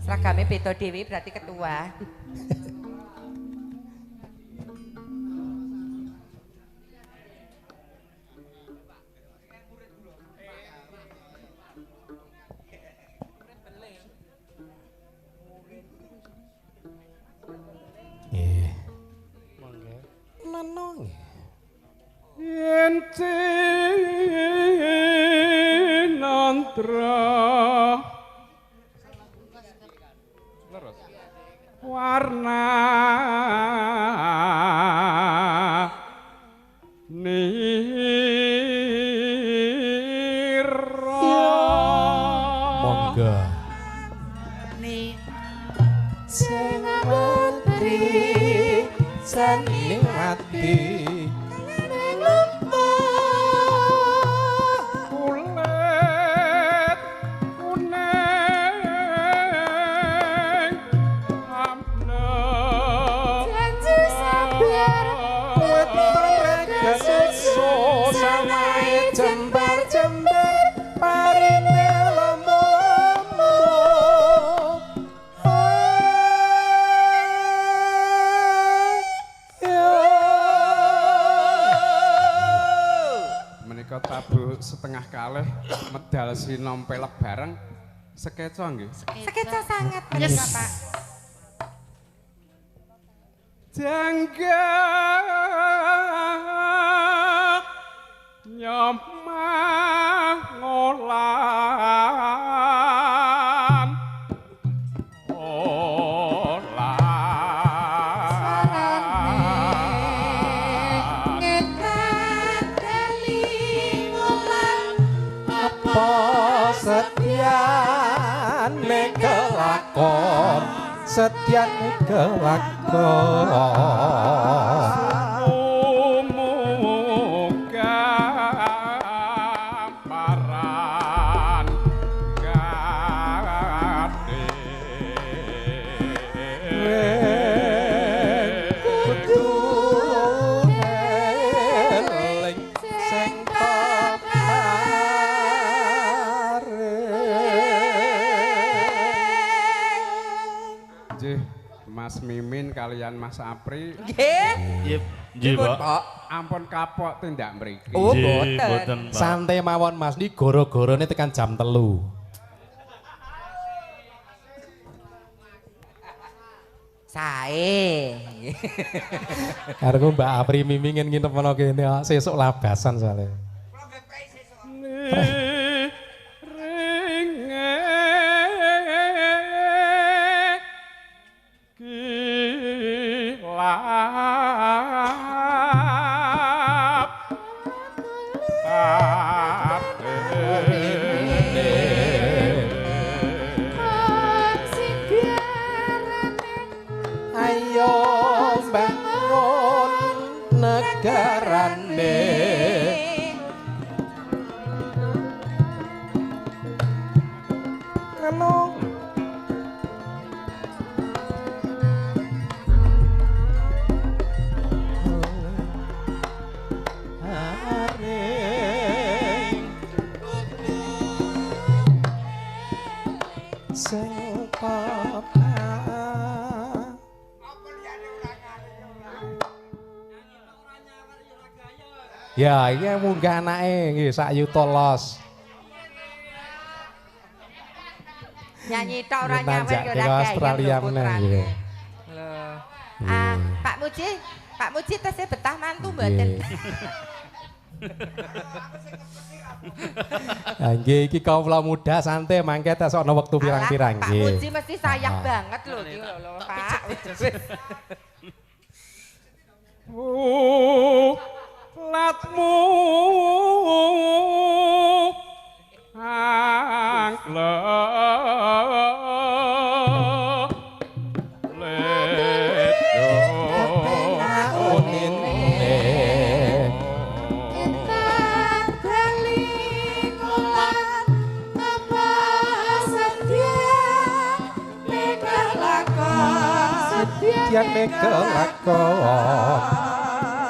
Seragame beda dhewe berarti ketua.
Nggih.
Monggo.
Nenong.
Yen cinantra leres warna nira
Monggo.
Sing putri
Nikmati
kulit kuning amna
janji sabar
wit mereka susu samae jembar-jembar parine lemu-lemu
menika tabu setengah kalih medal sinom pelek bareng sekeca nggih
sekeca sangat menika Pak.
jangga nyomah ngolan
apa setiane kelakon setiane kelakon
umuga paran gade
kudu eling sing
Nggih, Mas Mimin kalian Mas Apri
Nggih.
Nggih, Pak.
ampun kapok tindak mriki.
Oh, boten.
santai mawon Mas ini goro-gorone tekan jam 3
Sae.
karo Mbak Apri Mimi ngin nginep ana kene sesuk labasan soalnya
Ringe kilap
ayo bangun negara arane anu sing ya, iki munggah anake nggih sak yuta los.
Nyanyi tok ora nyawer
Nanjak
ya
ke
ora
Australia meneh nggih.
Lho. Ah, Pak Muji tesih betah mantu mboten?
Ha nggih iki kawula muda santai mangke tes ana wektu pirang-pirang
Pak
nggih.
Muji mesti sayang banget lho iki lho Pak.
Latmu angkle ledo
Yang kelakon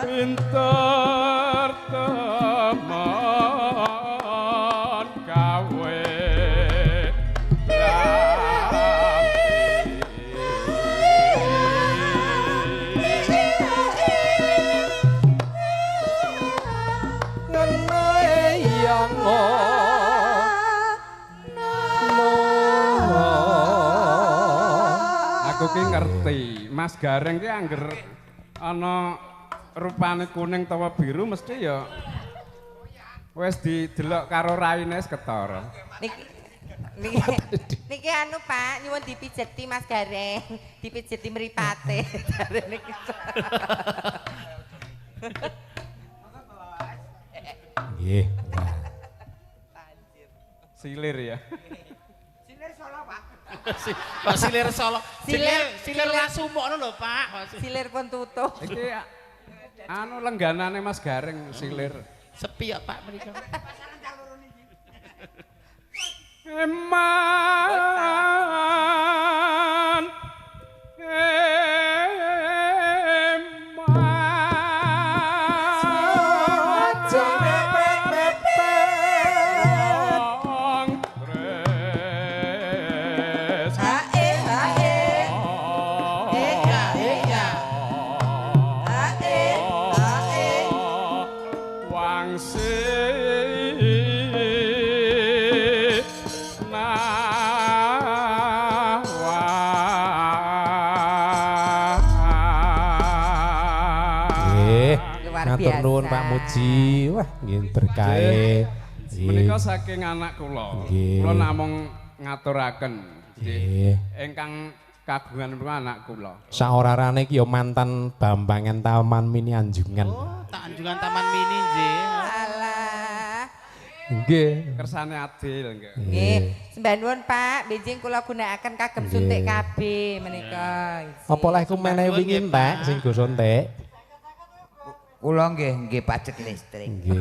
pinter teman gawe aku ki ngerti Mas Gareng ki angger ana rupane kuning tawa biru mesti ya wis didelok karo raine wis ketara.
Niki anu Pak, nyuwun dipijeti Mas Gareng, dipijeti mripate. Jarene gitu.
nggih.
Silir ya.
Kok silir Solo?
Silir-
Silir Lasumokno lho, Pak.
Silir pun tutup.
Iki anu lengganane Mas Gareng silir.
Sepi ya, Pak mriko.
Eman
Matur nuwun Pak Muji. Wah, nggih berkahe.
Menika saking anak kula.
Nggih.
Kula namung ngaturaken
Nggih.
ingkang kagungan menika anak kula.
Saorarane iki ya mantan Bambangan Taman Mini Anjungan.
Oh, tak anjungan Taman Mini nggih.
Alah.
Nggih.
Kersane adil nggih.
Nggih, sembah nuwun Pak, benjing kula gunakaken kagem suntik KB menika.
Apa leh ku meneh wingi entek sing go suntik?
Kula nggih pajak listrik.
Nggih.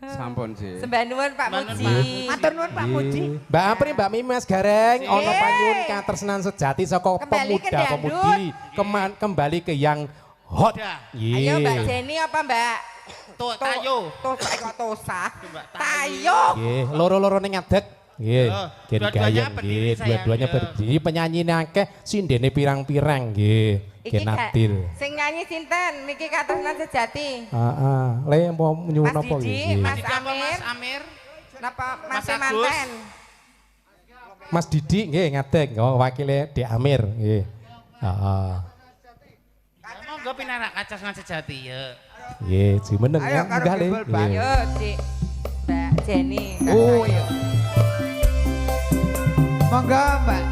Sampun sih.
Sembah nuwun Pak Muji.
Matur nuwun Pak Muji.
Mbak Apri, Mbak Mimi, Mas Gareng, ana panyuwun katresnan sejati saka
Kembali ke
pemuda-pemudi kembali ke yang hot.
Ayo Mbak Jenny apa Mbak?
Tayo.
Tosa kok Tosa.
Mbak
Tayo.
Nggih, loro-lorone ngadeg. Nggih,
Oh,
Gen
dua-duanya
Gayeng
berdiri
nggih,
sayang,
dua-duanya
ya.
berdiri. Penyanyine akeh, sindene pirang-pirang nggih.
Iki
Gen Adil.
sing nyanyi sinten? Niki katresnan sejati.
Heeh, le mau nyuwun
Mas
apa
Didi,
nggih?
Mas
Mas
Amir.
Amir.
Napa Mas
Mas Agus.
Manten?
Mas Didi nggih ngadeg, oh, wakile Dek Amir nggih. Heeh.
Monggo pinarak kacas ngan sejati ya.
Nggih, jumeneng
Ayo,
ya
karo
munggah le.
Gembel, Pak.
Nggih.
Yo, Dik. Mbak Jenny.
Oh iya. Monggo Mbak.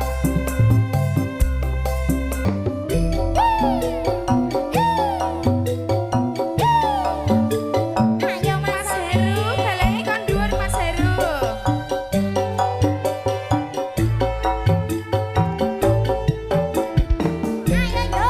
Ayo Mas Heru, baleni kon dhuwur Mas Heru. Ayo yo.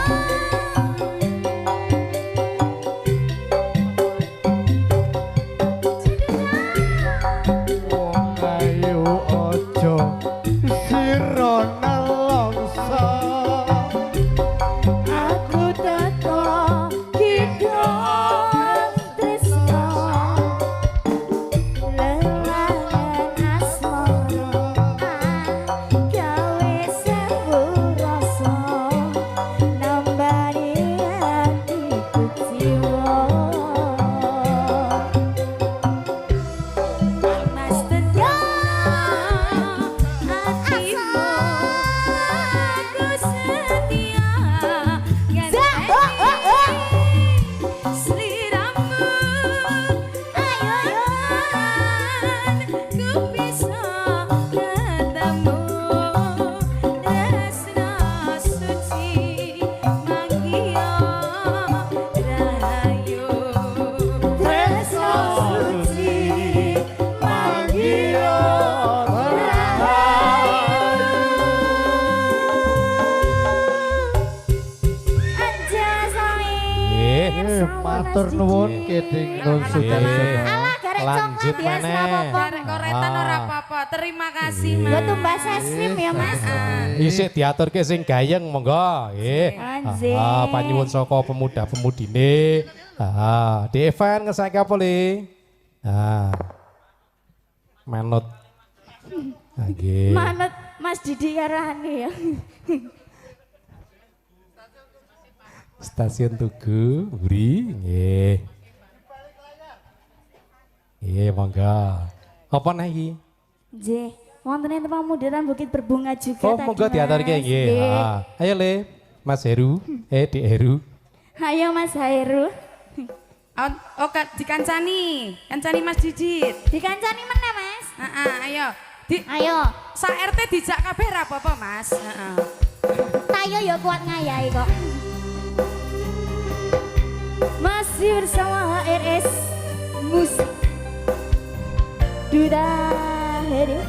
Matur nuwun Keding Nun Sudarsono.
Alah garek
Lanjut
coklat ya
meneh.
apa-apa.
Garek koretan ora apa-apa. Terima kasih,
Iya.
Mas.
Gua tumbas sesim ya Mas.
Isik diaturke sing gayeng monggo nggih.
Anjir.
Panyuwun saka pemuda-pemudine. Di event ngesake apa Le? Manut. Nggih.
Manut Mas Didi Karani ya.
Stasiun Tugu, Buri, nggih. Nggih, monggo. Apa nih iki?
Nggih, wonten ing Pemudaran Bukit Berbunga juga
Oh,
tadi,
monggo diaturke
Mas.
nggih. Ayo Le, Mas Heru, Dik Heru.
Ayo Mas Hairu.
Oh, dikancani. Kancani Mas Didit.
Dikancani meneh Mas.
Ayo.
Ayo.
Sa RT dijak kabeh ra apa-apa, Mas. Heeh.
Tayo ya kuat ngayahi kok. Masih bersama RS Musik Duda Heru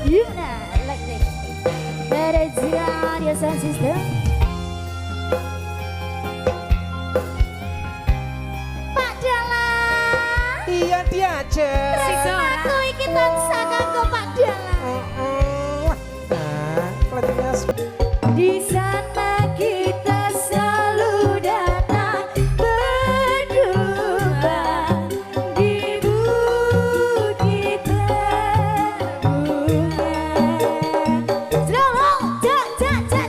Yuna Electric Dari Radio Sound System Pak Dalang
Iya diajar.
Resiko iki tansah kanggo Pak Dalang Di sana kita selalu datang berdua di Bukit Berbunga. Selalu cak.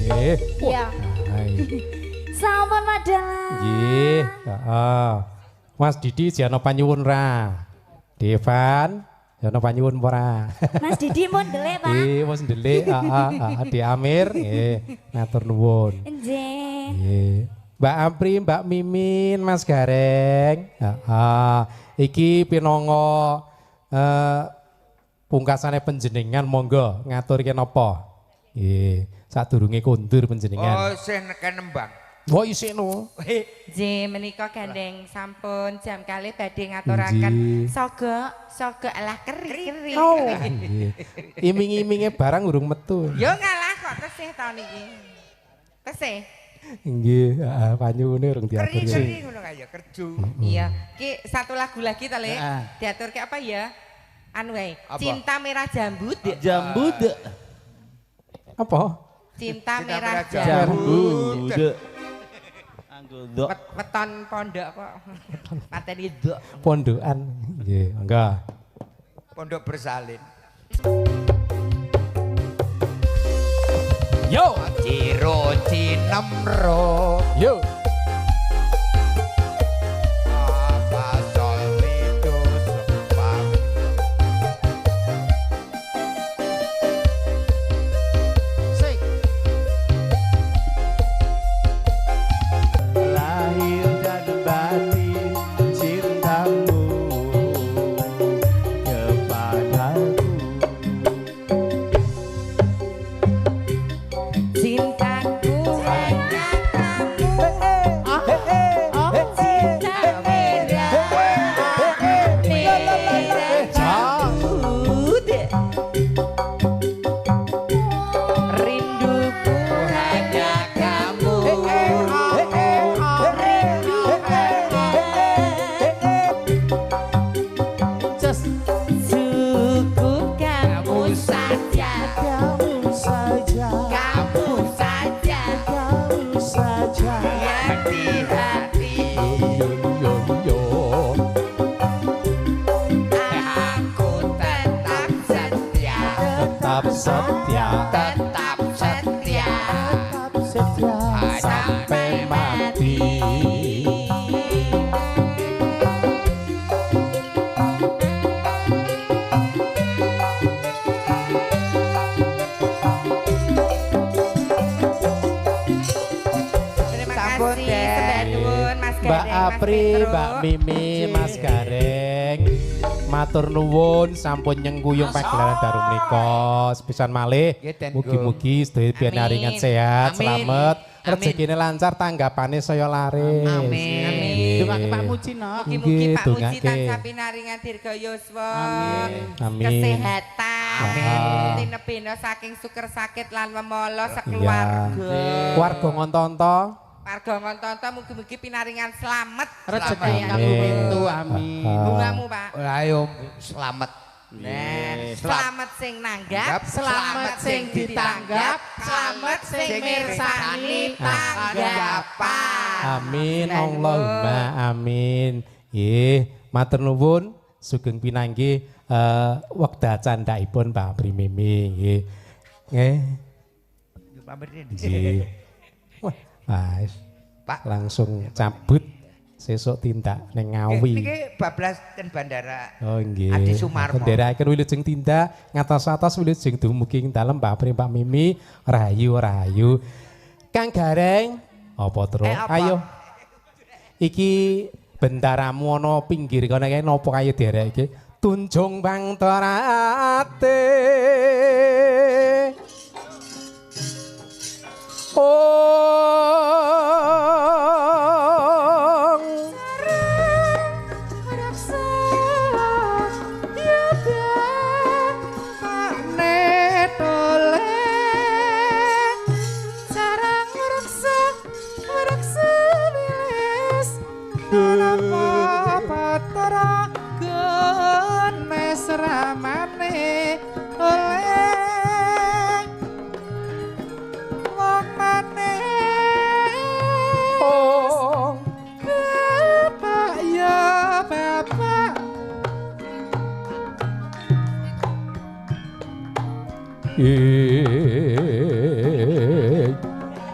Nggih.
Iya.
Hai.
Sampun Madalang.
Nggih, heeh. Mas Didi jana panyuwun ra. Devan, jana panyuwun apa ora?
Mas Didi mun ndelik, Pak.
Nggih, wis ndelik, heeh, Di Amir, nggih, matur nuwun.
Nggih.
Nggih. Mbak Apri, Mbak Mimin, Mas Gareng. Heeh. Iki pinangka pungkasane panjenengan monggo ngaturke napa? Nggih, sadurunge kondur panjenengan.
Oh, sing neken nembang.
Oh, isih no.
J menika gandeng sampun jam kalih badhe ngaturaken
Nggih.
sogo alah keri.
Oh, nggih. Iming-iminge barang urung metu.
Yo ngalah kok tesih tahun iki. Tesih.
Nggih, heeh, panyuwune urung diatur.
Keri ngono kaya kerju.
Iya. Ki satu lagu lagi ta, Le? Diaturke apa ya? Anu wae.
Apa?
Cinta Merah Jambu.
Jambu dek.
Apa?
Cinta Merah
Jambu
Jambu.
dek. Anggo dok.
Weton pondok kok. Pateni dok.
Pondokan. Nggih, monggo.
Pondok bersalin.
Yo,
Ciro cinemro.
yo.
Apa sol rido sepang.
Lahir dan batin cintamu kepadaku.
Cintaku hanya kamu.
setia,
tetap setia
sampai mati.
Terima kasih, sebatun Mas Gareng,
Mbak
Mas
Apri,
Petro.
Mbak Mimi, Mas Gareng, matur nuwun sampun nyengguyung pagelaran darum menika. Sepisan malih,
Nggih, Den,
mugi-mugi sedaya pianaringan
Amin.
sehat,
Amin.
selamat,
Amin.
rezekine lancar, tanggapane saya laris.
Amin. Amin.
Dongake Pak Muji nok.
Mugi-mugi
Nggih,
Pak Muji
dongake.
tansah pinaringan dirga yuswa,
Amin.
kesehatan, Amin. Tinebena saking suker sakit lan memolo
Iya.
sekeluarga.
Warga ngontonto.
Warga ngontonto mugi-mugi pinaringan slamet.
Rezeki
Amin.
kanggo pintu amin.
Bungamu, Pak.
Ayo selamat.
Selamat sing nanggap, selamat sing ditanggap, selamat sing mirsani tanggapan.
Amin Allahumma amin. Nggih, matur nuwun sugeng pinanggih wekdal candhaipun Pak Primimi nggih. Nggih. Nggih. Wah, wis.
Pak
Langsung cabut sesuk tindak ning Ngawi.
Niki bablas ten bandara.
Oh nggih.
Adi Sumarmo.
Ndherekaken wilujeng tindak ngatos-atos wilujeng dumugi ing dalem Pak Prim Pak Mimi rahayu. Kang Gareng apa terus?
Apa?
Ayo. Iki bendaramu ana pinggir kono kae napa kaya derek iki? Tunjung Pangtorate.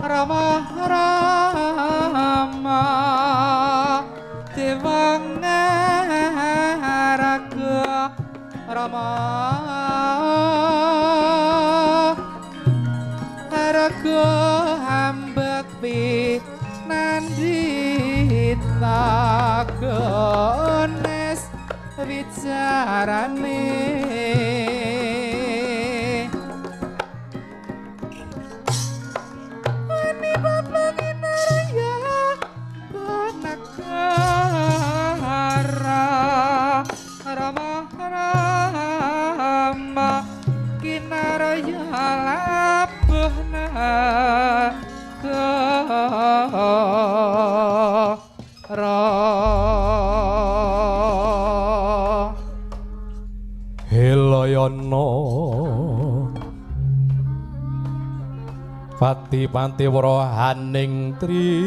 Rama Rama Dewangaraga Rama Araga hambek pi nandita gones bicarane Rama Rama kinaraya labuhna
Helayana Pati Pantiwara haning Trilasa